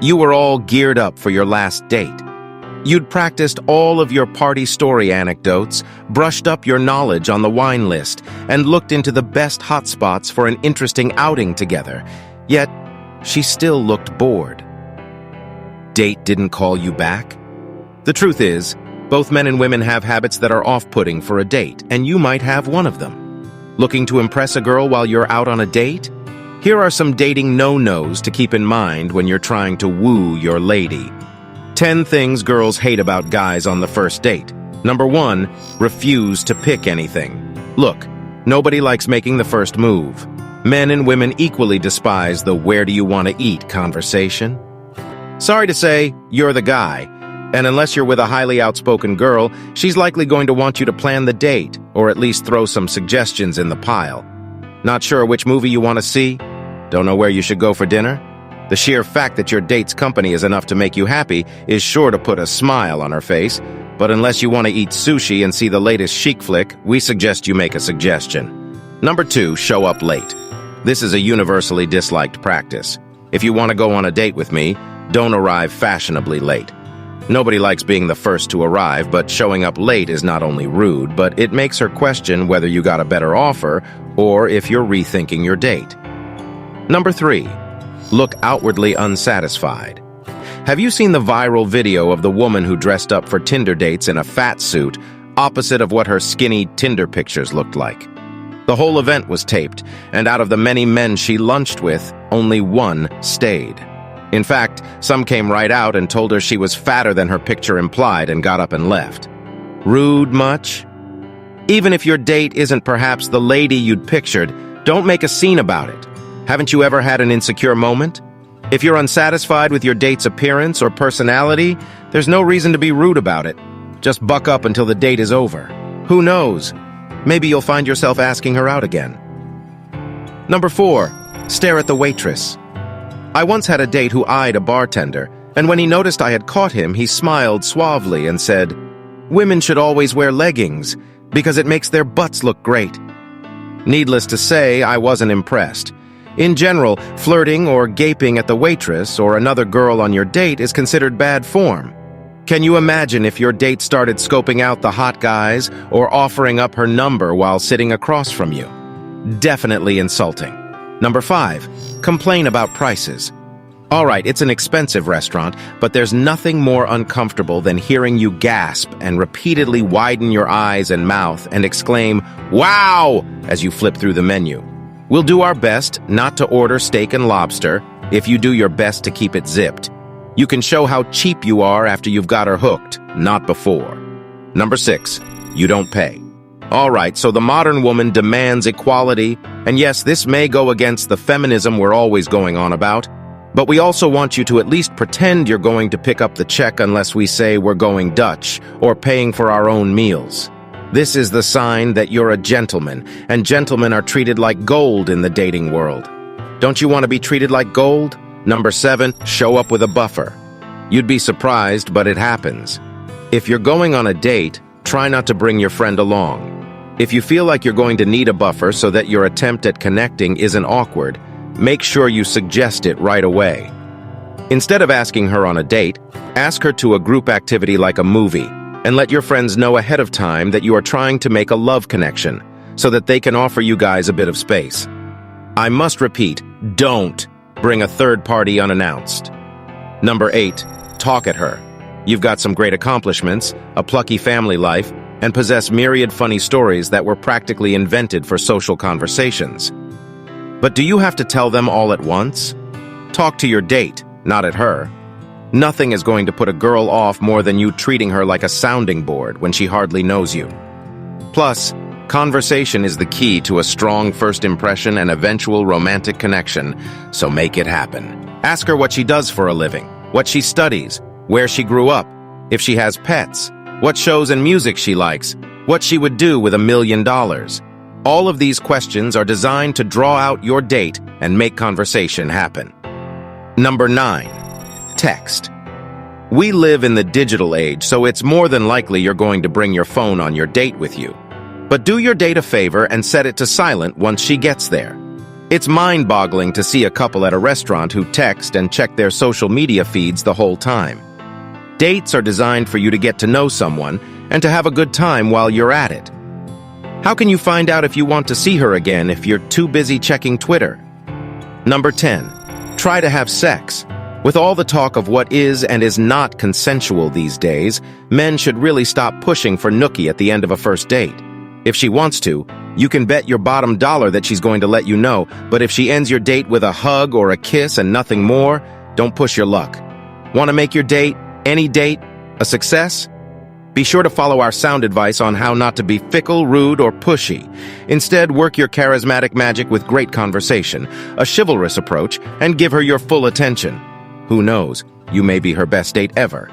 You were all geared up for your last date. You'd practiced all of your party story anecdotes, brushed up your knowledge on the wine list, and looked into the best hotspots for an interesting outing together. Yet, she still looked bored. Date didn't call you back? The truth is, both men and women have habits that are off-putting for a date, and you might have one of them. Looking to impress a girl while you're out on a date? Here are some dating no-nos to keep in mind when you're trying to woo your lady. 10 things girls hate about guys on the first date. Number 1, refuse to pick anything. Look, nobody likes making the first move. Men and women equally despise the "where do you want to eat" conversation. Sorry to say, you're the guy. And unless you're with a highly outspoken girl, she's likely going to want you to plan the date, or at least throw some suggestions in the pile. Not sure which movie you want to see? Don't know where you should go for dinner? The sheer fact that your date's company is enough to make you happy is sure to put a smile on her face, but unless you want to eat sushi and see the latest chic flick, we suggest you make a suggestion. Number 2, show up late. This is a universally disliked practice. If you want to go on a date with me, don't arrive fashionably late. Nobody likes being the first to arrive, but showing up late is not only rude, but it makes her question whether you got a better offer or if you're rethinking your date. Number 3, look outwardly unsatisfied. Have you seen the viral video of the woman who dressed up for Tinder dates in a fat suit, opposite of what her skinny Tinder pictures looked like? The whole event was taped, and out of the many men she lunched with, only one stayed. In fact, some came right out and told her she was fatter than her picture implied and got up and left. Rude much? Even if your date isn't perhaps the lady you'd pictured, don't make a scene about it. Haven't you ever had an insecure moment? If you're unsatisfied with your date's appearance or personality, there's no reason to be rude about it. Just buck up until the date is over. Who knows? Maybe you'll find yourself asking her out again. Number 4, stare at the waitress. I once had a date who eyed a bartender, and when he noticed I had caught him, he smiled suavely and said, "Women should always wear leggings, because it makes their butts look great." Needless to say, I wasn't impressed. In general, flirting or gaping at the waitress or another girl on your date is considered bad form. Can you imagine if your date started scoping out the hot guys or offering up her number while sitting across from you? Definitely insulting. Number 5, complain about prices. All right, it's an expensive restaurant, but there's nothing more uncomfortable than hearing you gasp and repeatedly widen your eyes and mouth and exclaim, "Wow!" as you flip through the menu. We'll do our best not to order steak and lobster if you do your best to keep it zipped. You can show how cheap you are after you've got her hooked, not before. Number 6, you don't pay. All right, so the modern woman demands equality, and yes, this may go against the feminism we're always going on about, but we also want you to at least pretend you're going to pick up the check unless we say we're going Dutch or paying for our own meals. This is the sign that you're a gentleman, and gentlemen are treated like gold in the dating world. Don't you want to be treated like gold? Number 7, show up with a buffer. You'd be surprised, but it happens. If you're going on a date, try not to bring your friend along. If you feel like you're going to need a buffer so that your attempt at connecting isn't awkward, make sure you suggest it right away. Instead of asking her on a date, ask her to a group activity like a movie, and let your friends know ahead of time that you are trying to make a love connection, so that they can offer you guys a bit of space. I must repeat, don't bring a third party unannounced. Number 8, talk at her. You've got some great accomplishments, a plucky family life, and possess myriad funny stories that were practically invented for social conversations. But do you have to tell them all at once? Talk to your date, not at her. Nothing is going to put a girl off more than you treating her like a sounding board when she hardly knows you. Plus, conversation is the key to a strong first impression and eventual romantic connection, so make it happen. Ask her what she does for a living, what she studies, where she grew up, if she has pets, what shows and music she likes, what she would do with $1 million. All of these questions are designed to draw out your date and make conversation happen. Number 9, text. We live in the digital age, so it's more than likely you're going to bring your phone on your date with you. But do your date a favor and set it to silent once she gets there. It's mind-boggling to see a couple at a restaurant who text and check their social media feeds the whole time. Dates are designed for you to get to know someone and to have a good time while you're at it. How can you find out if you want to see her again if you're too busy checking Twitter? Number 10. Try to have sex. With all the talk of what is and is not consensual these days, men should really stop pushing for nookie at the end of a first date. If she wants to, you can bet your bottom dollar that she's going to let you know, but if she ends your date with a hug or a kiss and nothing more, don't push your luck. Want to make your date, any date, a success? Be sure to follow our sound advice on how not to be fickle, rude, or pushy. Instead, work your charismatic magic with great conversation, a chivalrous approach, and give her your full attention. Who knows, you may be her best date ever.